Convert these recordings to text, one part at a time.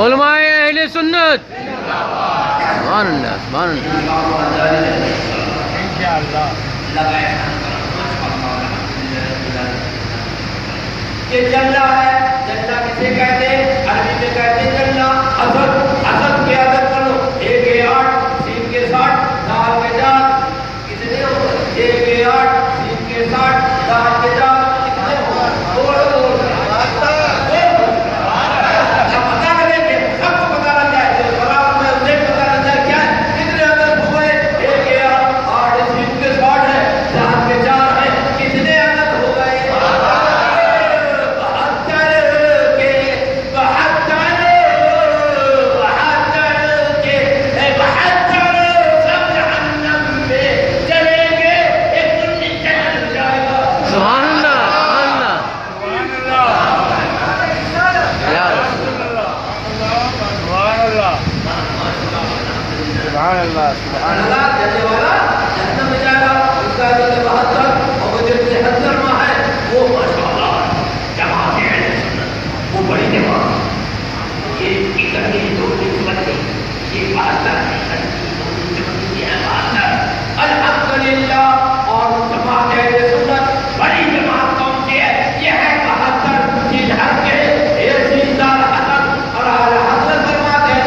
علماء اہل سنت سبحان اللہ سبحان اللہ یہ جنہ ہے. جنہ کسے کہتے ہیں؟ عربی میں کہتے ہیں جنہ اسد. اسد کی عدد کرو 1 کے 8 3 کے 60 4 کے 4 کتنے ہو؟ 1 کے 8 3 کے 60 4 کے 4 کتنے ہو؟ سبحان اللہ. جلنے والا جہنم میں جائے گا. اس کا جو 72 اور وہ جو 73 ماہ ہے وہ ماشاءاللہ جماعت اہل سنت وہ بڑی جماعت. یہ اکٹھی دو نسبت یہ 72 اکٹھی دو نسبت یہ 72 الحمدللہ. اور جماعت اہل سنت بڑی جماعت کون سی ہے؟ یہ ہے 72 جن حق کے ایک دیندار حسن اور اعلی حضرت فرماتے ہیں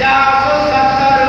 470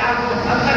470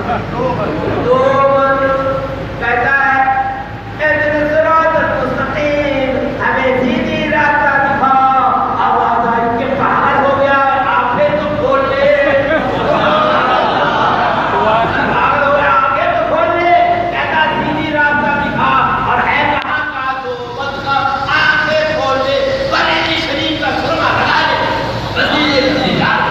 دو کہتا ہے اهدنا الصراط المستقیم، ہمیں سیدھی راستہ دکھا. آواز آئی کہ پہاڑ ہو گیا، آنکھیں تو کھول لے. پہاڑ ہو گیا، آنکھیں تو کھول لے. کہتا سیدھی راستہ دکھا، اور ہے کہاں کا تو مت کا. آنکھیں کھول لے، بریلی شریف کا سرما لگا لے. وزیر انتظار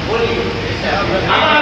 بولیے